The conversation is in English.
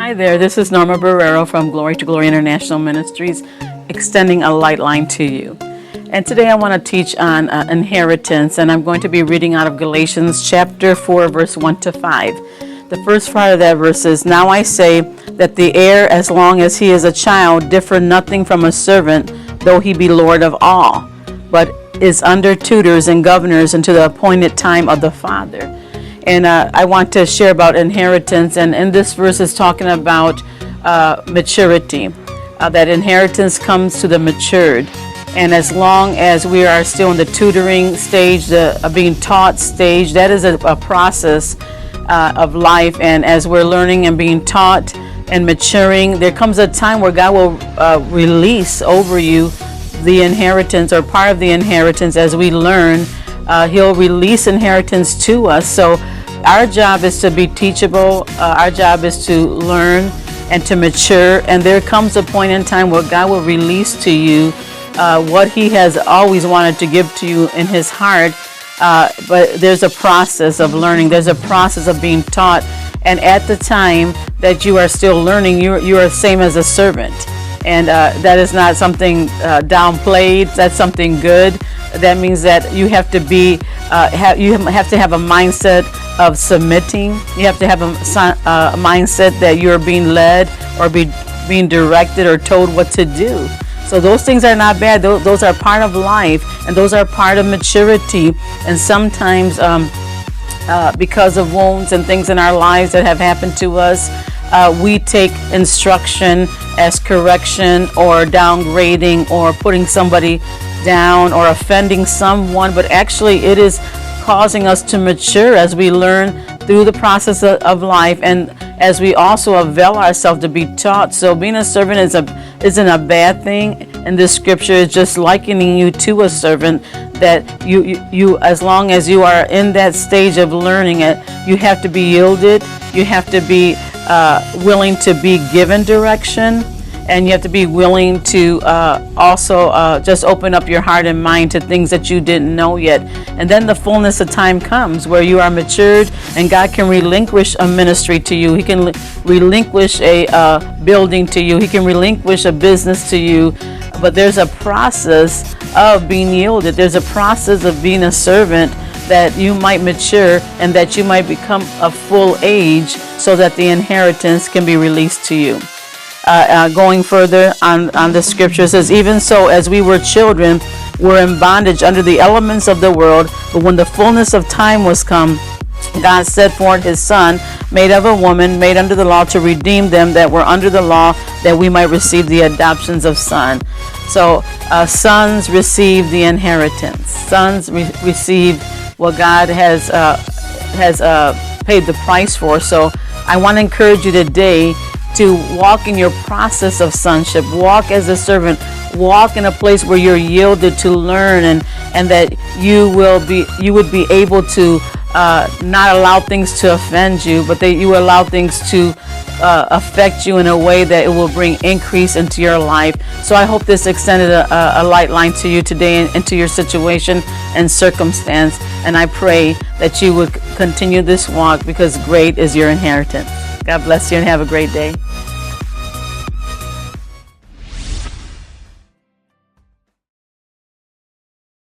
Hi there, this is Norma Borrero from Glory to Glory International Ministries, extending a light line to you. And today I want to teach on inheritance, and I'm going to be reading out of Galatians chapter 4, verse 1 to 5. The first part of that verse is, "Now I say that the heir, as long as he is a child, differ nothing from a servant, though he be Lord of all, but is under tutors and governors until the appointed time of the Father." And I want to share about inheritance, and in this verse is talking about maturity, that inheritance comes to the matured. And as long as we are still in the tutoring stage, the being taught stage, that is a process of life. And as we're learning and being taught and maturing, there comes a time where God will release over you the inheritance or part of the inheritance. As we learn, He'll release inheritance to us. So our job is to be teachable. Our job is to learn and to mature. And there comes a point in time where God will release to you what He has always wanted to give to you in His heart. But there's a process of learning. There's a process of being taught. And at the time that you are still learning, you are the same as a servant. And that is not something downplayed. That's something good. That means that you have to be, you have to have a mindset of submitting. You have to have a mindset that you're being led or being directed or told what to do. So those things are not bad. Those are part of life, and those are part of maturity. And sometimes because of wounds and things in our lives that have happened to us, we take instruction as correction or downgrading or putting somebody down or offending someone, but actually it is causing us to mature as we learn through the process of life, and as we also avail ourselves to be taught. So being a servant isn't a bad thing, and this scripture is just likening you to a servant, that you as long as you are in that stage of learning it, you have to be yielded, you have to be willing to be given direction, and you have to be willing to also just open up your heart and mind to things that you didn't know yet. And then the fullness of time comes where you are matured, and God can relinquish a ministry to you. He can relinquish a building to you. He can relinquish a business to you. But there's a process of being yielded. There's a process of being a servant, that you might mature and that you might become of full age so that the inheritance can be released to you. Going further on the scripture says, "Even so, as we were children, were in bondage under the elements of the world, but when the fullness of time was come, God sent forth His Son, made of a woman, made under the law, to redeem them that were under the law, that we might receive the adoptions of son." So sons receive the inheritance. Sons receive what God has paid the price for. So I want to encourage you today to walk in your process of sonship. Walk as a servant. Walk in a place where you're yielded to learn, and that you would be able to not allow things to offend you, but that you allow things to affect you in a way that it will bring increase into your life. So I hope this extended a light line to you today into your situation and circumstance. And I pray that you would continue this walk, because great is your inheritance. God bless you and have a great day.